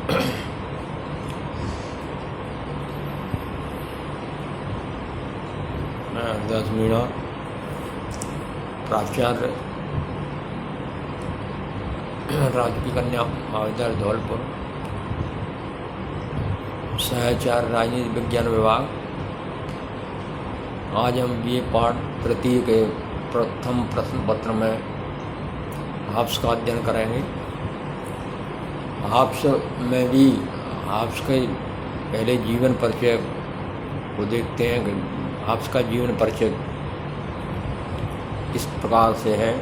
मैं हरदास मीणा, प्राचार्य राजकीय कन्या महाविद्यालय धौलपुर, सहचार्य राजनीति विज्ञान विभाग। आज हम BA पाठ तृतीय के प्रथम प्रश्न पत्र में हाब्स का अध्ययन करेंगे। हाब्स में भी हाब्स के पहले जीवन परिचय को देखते हैं कि हाब्स का जीवन परिचय इस प्रकार से है।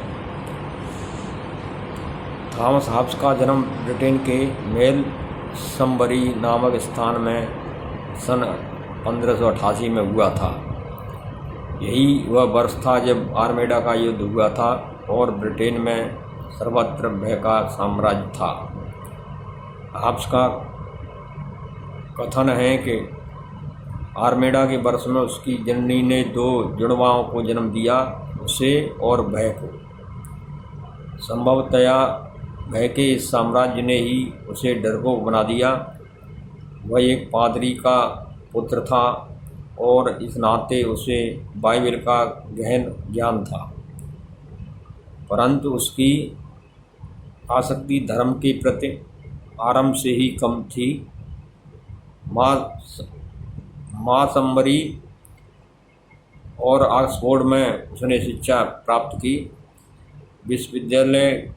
थॉमस हाब्स का जन्म ब्रिटेन के मेलसम्बरी नामक स्थान में सन 1588 में हुआ था। यही वह वर्ष था जब आर्मेडा का युद्ध हुआ था और ब्रिटेन में सर्वत्र भय का साम्राज्य था। हाब्स का कथन है कि आर्मेडा के वर्ष में उसकी जननी ने 2 जुड़वाओं को जन्म दिया, उसे और भय को। संभवतया भय के इस साम्राज्य ने ही उसे डरपोक बना दिया। वह एक पादरी का पुत्र था और इस नाते उसे बाइबल का गहन ज्ञान था, परंतु उसकी आसक्ति धर्म के प्रति आरंभ से ही कम थी। मेलसम्बरी और ऑक्सफोर्ड में उसने शिक्षा प्राप्त की। विश्वविद्यालय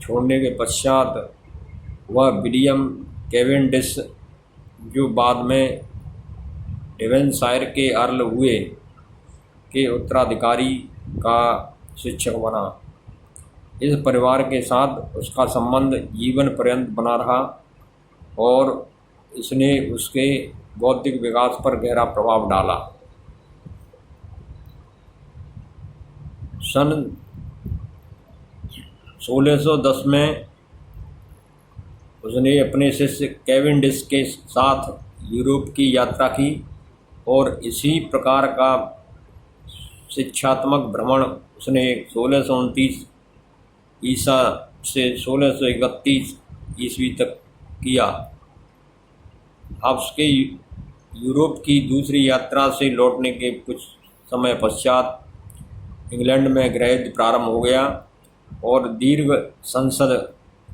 छोड़ने के पश्चात वह विलियम कैवेंडिश, जो बाद में डेवनशायर के अर्ल हुए, के उत्तराधिकारी का शिक्षक बना। इस परिवार के साथ उसका संबंध जीवन पर्यंत बना रहा और इसने उसके बौद्धिक विकास पर गहरा प्रभाव डाला। सन 1610 में उसने अपने शिष्य कैवेंडिश के साथ यूरोप की यात्रा की और इसी प्रकार का शिक्षात्मक भ्रमण उसने 1629 ईसा से 1631 ईस्वी तक किया। हाब्स के यूरोप की दूसरी यात्रा से लौटने के कुछ समय पश्चात इंग्लैंड में गृहयुद्ध प्रारंभ हो गया और दीर्घ संसद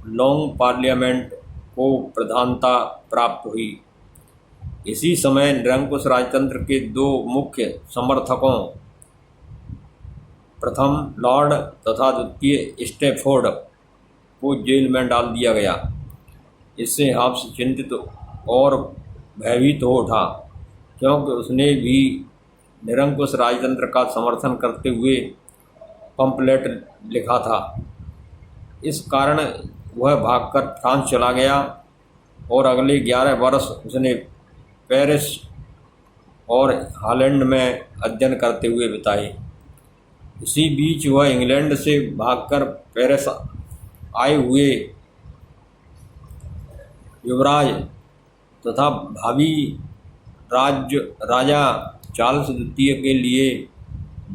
लॉन्ग पार्लियामेंट को प्रधानता प्राप्त हुई। इसी समय निरंकुश राजतंत्र के 2 मुख्य समर्थकों, प्रथम लॉर्ड तथा द्वितीय स्टैफोर्ड, को जेल में डाल दिया गया। इससे हाब्स चिंतित और भयभीत हो उठा, क्योंकि उसने भी निरंकुश राजतंत्र का समर्थन करते हुए पंपलेट लिखा था। इस कारण वह भागकर फ्रांस चला गया और अगले 11 वर्ष उसने पेरिस और हॉलैंड में अध्ययन करते हुए बिताए। इसी बीच वह इंग्लैंड से भागकर पेरिस आए हुए युवराज तथा भावी राजा चार्ल्स द्वितीय के लिए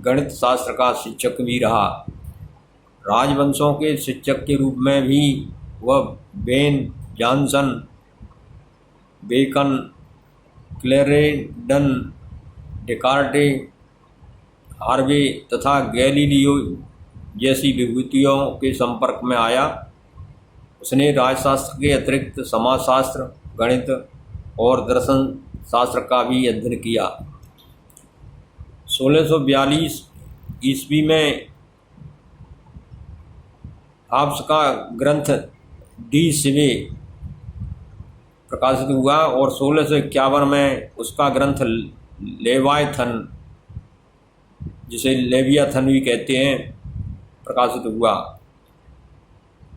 गणित शास्त्र का शिक्षक भी रहा। राजवंशों के शिक्षक के रूप में भी वह Ben Jonson, Bacon, Clarendon, Descartes, Harvey तथा गैलीलियो जैसी विभूतियों के संपर्क में आया। उसने राजशास्त्र के अतिरिक्त समाजशास्त्र, गणित और दर्शन शास्त्र का भी अध्ययन किया। 1642 ईस्वी में हाब्स का ग्रंथ डी सिवे प्रकाशित हुआ और 1651 में उसका ग्रंथ लेवायथन, जिसे लेवियाथन भी कहते हैं, प्रकाशित हुआ।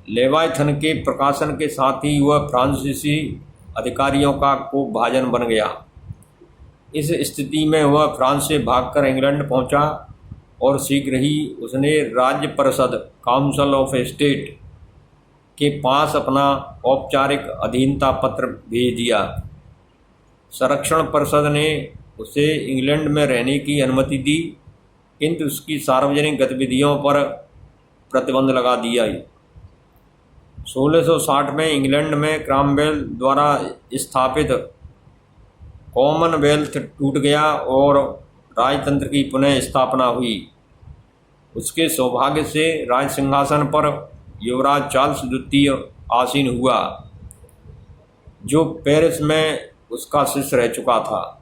लेवायथन के प्रकाशन के साथ ही वह फ्रांसीसी अधिकारियों का को भाजन बन गया। इस स्थिति में वह फ्रांस से भागकर इंग्लैंड पहुंचा और शीघ्र ही उसने राज्य परिषद काउंसिल ऑफ स्टेट के पास अपना औपचारिक अधीनता पत्र भेज दिया। संरक्षण परिषद ने उसे इंग्लैंड में रहने की अनुमति दी, किंतु उसकी सार्वजनिक गतिविधियों पर प्रतिबंध लगा दिया। 1660 में इंग्लैंड में क्रॉमवेल द्वारा स्थापित कॉमनवेल्थ टूट गया और राजतंत्र की पुनः स्थापना हुई। उसके सौभाग्य से राज सिंहासन पर युवराज चार्ल्स द्वितीय आसीन हुआ, जो पेरिस में उसका शिष्य रह चुका था।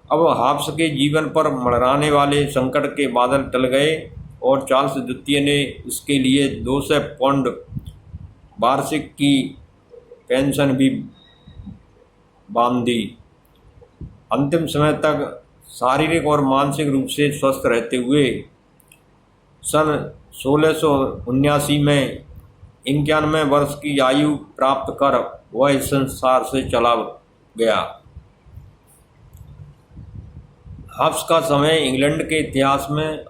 अब हाफ्स के जीवन पर मंडराने वाले संकट के बादल टल गए और चार्ल्स द्वितीय ने उसके लिए 200 पाउंड वार्षिक की पेंशन भी बांध दी। अंतिम समय तक शारीरिक और मानसिक रूप से स्वस्थ रहते हुए सन 1679 में 91 वर्ष की आयु प्राप्त कर वह इस संसार से चला गया। हाफ्स का समय इंग्लैंड के इतिहास में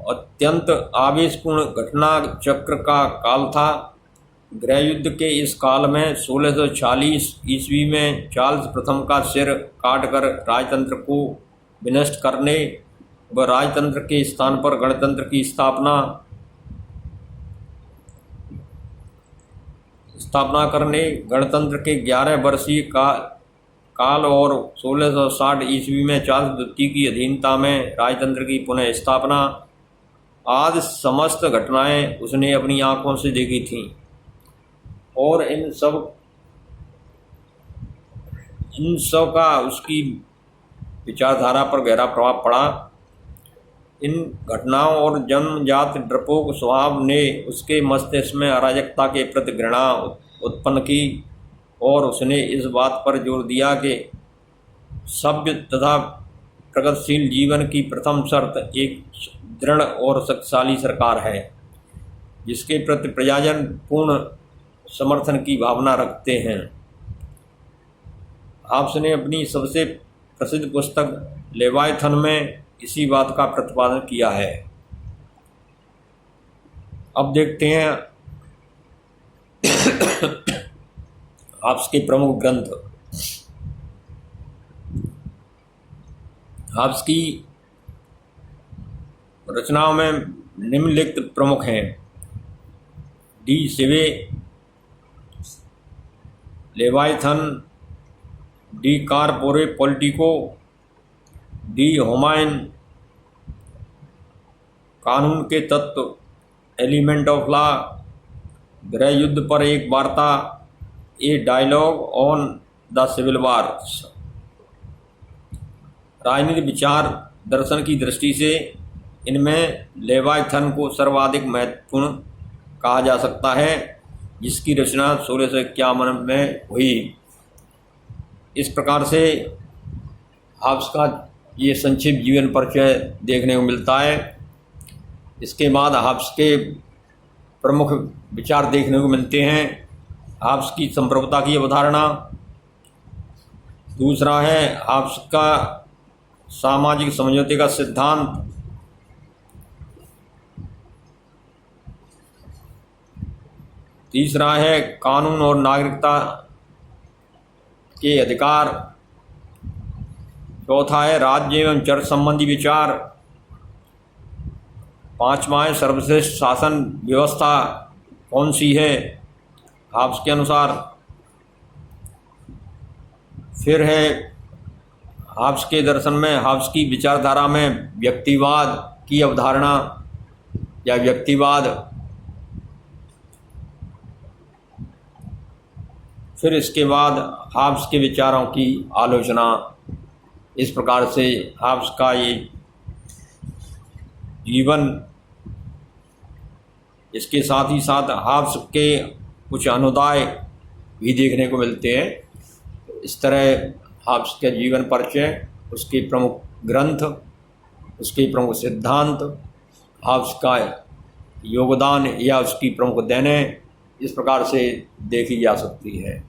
अत्यंत आवेशपूर्ण घटना चक्र का काल था। गृह युद्ध के इस काल में 1646 ईस्वी में चार्ल्स प्रथम का सिर काटकर राजतंत्र को विनष्ट करने व राजतंत्र के स्थान पर गणतंत्र की स्थापना करने गणतंत्र के 11 वर्षीय काल और 1660 ईस्वी में चार्ल्स द्वितीय की अधीनता में राजतंत्र की पुनः स्थापना आदि समस्त घटनाएं उसने अपनी आंखों से देखी थीं और इन सब का उसकी विचारधारा पर गहरा प्रभाव पड़ा। इन घटनाओं और जन्मजात डरपोक स्वभाव ने उसके मस्तिष्क में अराजकता के प्रति घृणा उत्पन्न की और उसने इस बात पर जोर दिया कि सभ्य तथा प्रगतिशील जीवन की प्रथम शर्त एक दृढ़ और शक्तिशाली सरकार है, जिसके प्रति प्रजाजन पूर्ण समर्थन की भावना रखते हैं। हाफ्स ने अपनी सबसे प्रसिद्ध पुस्तक लेवायथन में इसी बात का प्रतिपादन किया है। अब देखते हैं हाफ्स के प्रमुख ग्रंथ। हाफ्स की रचनाओं में निम्नलिखित प्रमुख हैं: डी सिवे लेवायथन, डी कार्पोरे पॉलिटिको, डी होमाइन कानून के तत्व, एलिमेंट ऑफ लॉ, गृह युद्ध पर एक वार्ता, a dialogue on the civil war. राजनीतिक विचार दर्शन की दृष्टि से इनमें लेवायथन को सर्वाधिक महत्वपूर्ण कहा जा सकता है, जिसकी रचना 1651 में हुई। इस प्रकार से हाफ्स का ये संक्षिप्त जीवन परिचय देखने को मिलता है। इसके बाद हाफ्स के प्रमुख विचार देखने को मिलते हैं। हाफ्स की संप्रभुता की अवधारणा, दूसरा है हाफ्स का सामाजिक समझौते का सिद्धांत, तीसरा है कानून और नागरिकता के अधिकार, चौथा है राज्य एवं चर्च संबंधी विचार, पांचवा है सर्वश्रेष्ठ शासन व्यवस्था कौन सी है हाफ्स के अनुसार। फिर है हाफ्स के दर्शन में, हाफ्स की विचारधारा में व्यक्तिवाद की अवधारणा या व्यक्तिवाद। फिर इसके बाद हाफ्स के विचारों की आलोचना। इस प्रकार से हाफ्स का ये जीवन, इसके साथ ही साथ हाफ्स के कुछ अनुदाय भी देखने को मिलते हैं। इस तरह हाफ्स के जीवन परिचय, उसके प्रमुख ग्रंथ, उसके प्रमुख सिद्धांत, हाफ्स का योगदान या उसकी प्रमुख देने इस प्रकार से देखी जा सकती है।